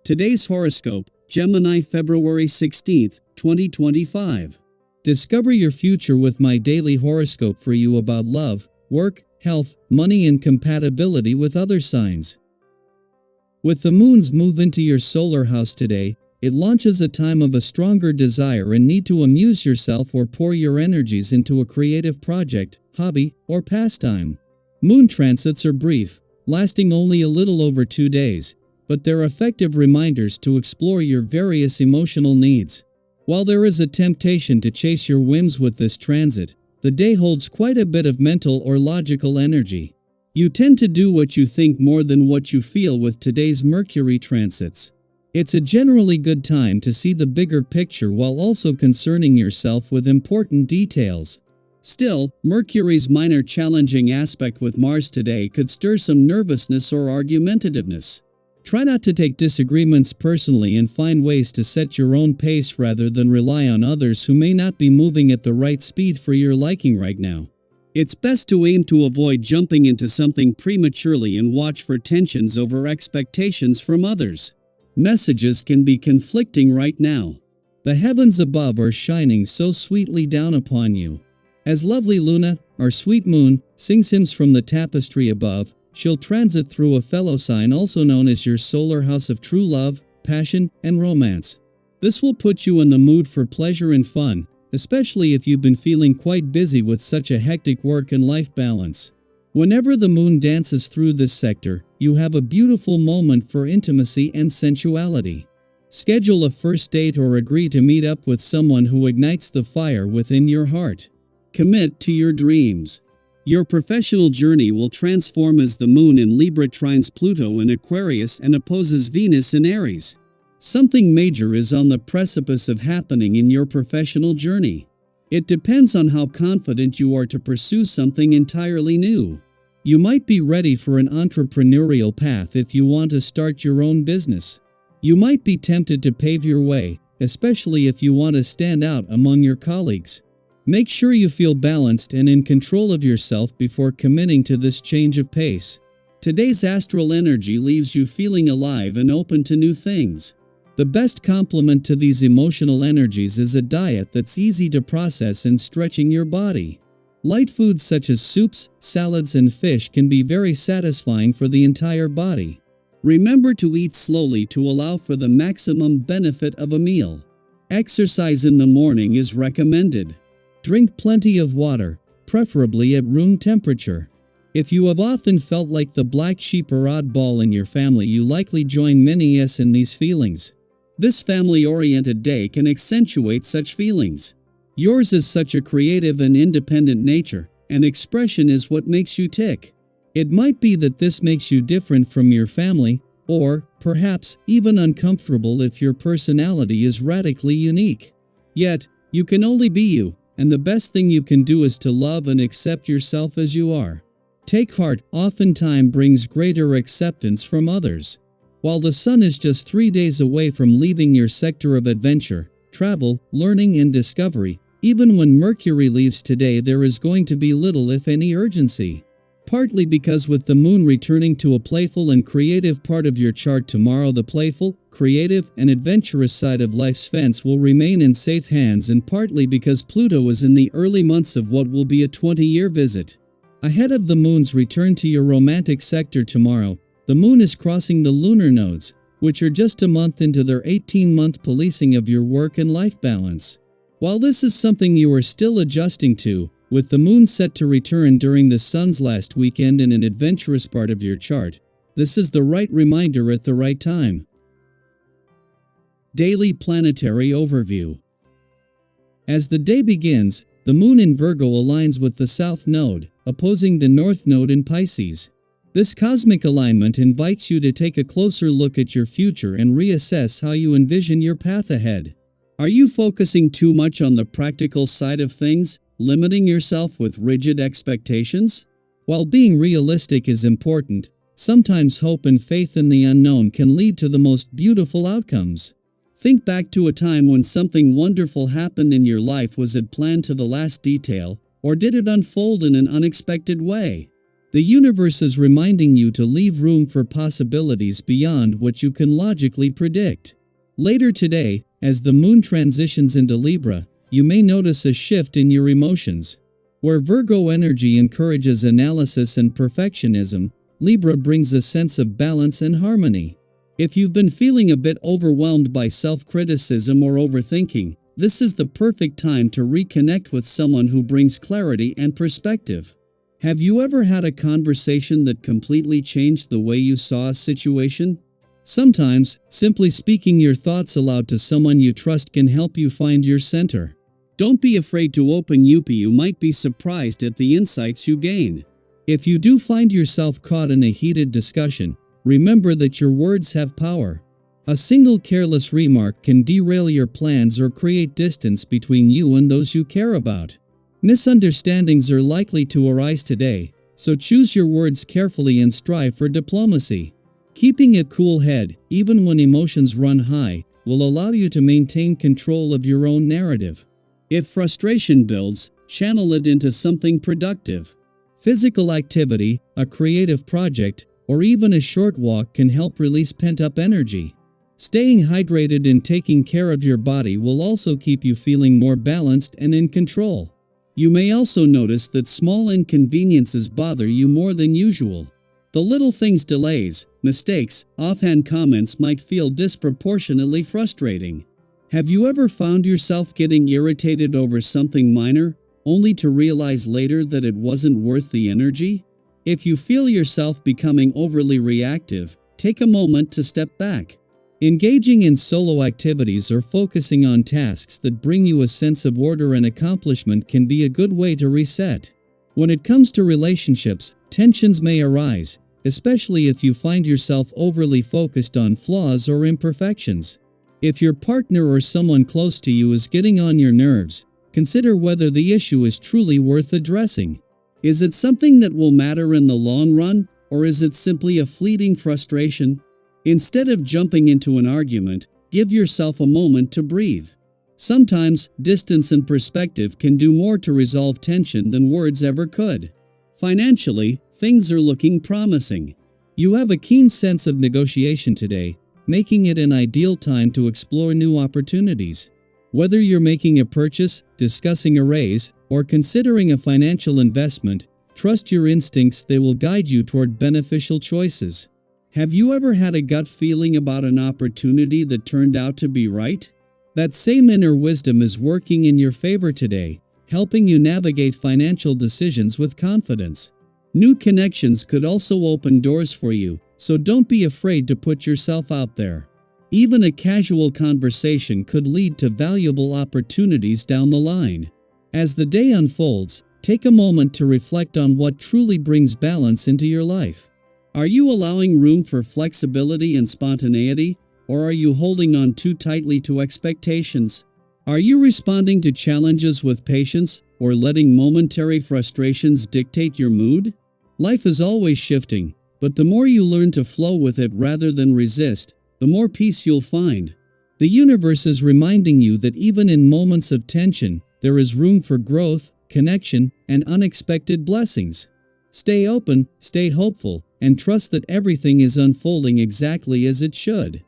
Today's horoscope, Gemini February 16th, 2025. Discover your future with my daily horoscope for you about love, work, health, money and compatibility with other signs. With the moon's move into your solar house today, it launches a time of a stronger desire and need to amuse yourself or pour your energies into a creative project, hobby, or pastime. Moon transits are brief, lasting only a little over 2 days, but they're effective reminders to explore your various emotional needs. While there is a temptation to chase your whims with this transit, the day holds quite a bit of mental or logical energy. You tend to do what you think more than what you feel with today's Mercury transits. It's a generally good time to see the bigger picture while also concerning yourself with important details. Still, Mercury's minor challenging aspect with Mars today could stir some nervousness or argumentativeness. Try not to take disagreements personally and find ways to set your own pace rather than rely on others who may not be moving at the right speed for your liking right now. It's best to aim to avoid jumping into something prematurely and watch for tensions over expectations from others. Messages can be conflicting right now. The heavens above are shining so sweetly down upon you. As lovely Luna, our sweet moon, sings hymns from the tapestry above, she'll transit through a fellow sign also known as your solar house of true love, passion, and romance. This will put you in the mood for pleasure and fun, especially if you've been feeling quite busy with such a hectic work and life balance. Whenever the moon dances through this sector, you have a beautiful moment for intimacy and sensuality. Schedule a first date or agree to meet up with someone who ignites the fire within your heart. Commit to your dreams. Your professional journey will transform as the moon in Libra trines Pluto in Aquarius and opposes Venus in Aries. Something major is on the precipice of happening in your professional journey. It depends on how confident you are to pursue something entirely new. You might be ready for an entrepreneurial path if you want to start your own business. You might be tempted to pave your way, especially if you want to stand out among your colleagues. Make sure you feel balanced and in control of yourself before committing to this change of pace. Today's astral energy leaves you feeling alive and open to new things. The best complement to these emotional energies is a diet that's easy to process and stretching your body. Light foods such as soups, salads, and fish can be very satisfying for the entire body. Remember to eat slowly to allow for the maximum benefit of a meal. Exercise in the morning is recommended. Drink plenty of water, preferably at room temperature. If you have often felt like the black sheep or oddball in your family, you likely join many in these feelings. This family-oriented day can accentuate such feelings. Yours is such a creative and independent nature, and expression is what makes you tick. It might be that this makes you different from your family, or, perhaps, even uncomfortable if your personality is radically unique. Yet, you can only be you. And the best thing you can do is to love and accept yourself as you are. Take heart oftentimes brings greater acceptance from others. While the sun is just 3 days away from leaving your sector of adventure, travel, learning and discovery, even when Mercury leaves today there is going to be little if any urgency. Partly because with the moon returning to a playful and creative part of your chart tomorrow, the playful, creative, and adventurous side of life's fence will remain in safe hands, and partly because Pluto is in the early months of what will be a 20-year visit. Ahead of the moon's return to your romantic sector tomorrow, the moon is crossing the lunar nodes, which are just a month into their 18-month policing of your work and life balance. While this is something you are still adjusting to, with the moon set to return during the sun's last weekend in an adventurous part of your chart, this is the right reminder at the right time. Daily Planetary Overview. As the day begins, the moon in Virgo aligns with the south node, opposing the north node in Pisces. This cosmic alignment invites you to take a closer look at your future and reassess how you envision your path ahead. Are you focusing too much on the practical side of things, limiting yourself with rigid expectations? While being realistic is important, sometimes hope and faith in the unknown can lead to the most beautiful outcomes. Think back to a time when something wonderful happened in your life. Was it planned to the last detail, or did it unfold in an unexpected way? The universe is reminding you to leave room for possibilities beyond what you can logically predict. Later today, as the moon transitions into Libra, you may notice a shift in your emotions. Where Virgo energy encourages analysis and perfectionism, Libra brings a sense of balance and harmony. If you've been feeling a bit overwhelmed by self-criticism or overthinking, this is the perfect time to reconnect with someone who brings clarity and perspective. Have you ever had a conversation that completely changed the way you saw a situation? Sometimes, simply speaking your thoughts aloud to someone you trust can help you find your center. Don't be afraid to open up, you might be surprised at the insights you gain. If you do find yourself caught in a heated discussion, remember that your words have power. A single careless remark can derail your plans or create distance between you and those you care about. Misunderstandings are likely to arise today, so choose your words carefully and strive for diplomacy. Keeping a cool head, even when emotions run high, will allow you to maintain control of your own narrative. If frustration builds, channel it into something productive. Physical activity, a creative project, or even a short walk can help release pent-up energy. Staying hydrated and taking care of your body will also keep you feeling more balanced and in control. You may also notice that small inconveniences bother you more than usual. The little things, delays, mistakes, offhand comments might feel disproportionately frustrating. Have you ever found yourself getting irritated over something minor, only to realize later that it wasn't worth the energy? If you feel yourself becoming overly reactive, take a moment to step back. Engaging in solo activities or focusing on tasks that bring you a sense of order and accomplishment can be a good way to reset. When it comes to relationships, tensions may arise, especially if you find yourself overly focused on flaws or imperfections. If your partner or someone close to you is getting on your nerves, consider whether the issue is truly worth addressing. Is it something that will matter in the long run, or is it simply a fleeting frustration? Instead of jumping into an argument, give yourself a moment to breathe. Sometimes, distance and perspective can do more to resolve tension than words ever could. Financially, things are looking promising. You have a keen sense of negotiation today, making it an ideal time to explore new opportunities. Whether you're making a purchase, discussing a raise, or considering a financial investment, trust your instincts, they will guide you toward beneficial choices. Have you ever had a gut feeling about an opportunity that turned out to be right? That same inner wisdom is working in your favor today, helping you navigate financial decisions with confidence. New connections could also open doors for you, so don't be afraid to put yourself out there. Even a casual conversation could lead to valuable opportunities down the line. As the day unfolds, take a moment to reflect on what truly brings balance into your life. Are you allowing room for flexibility and spontaneity, or are you holding on too tightly to expectations? Are you responding to challenges with patience, or letting momentary frustrations dictate your mood? Life is always shifting, but the more you learn to flow with it rather than resist, the more peace you'll find. The universe is reminding you that even in moments of tension, there is room for growth, connection, and unexpected blessings. Stay open, stay hopeful, and trust that everything is unfolding exactly as it should.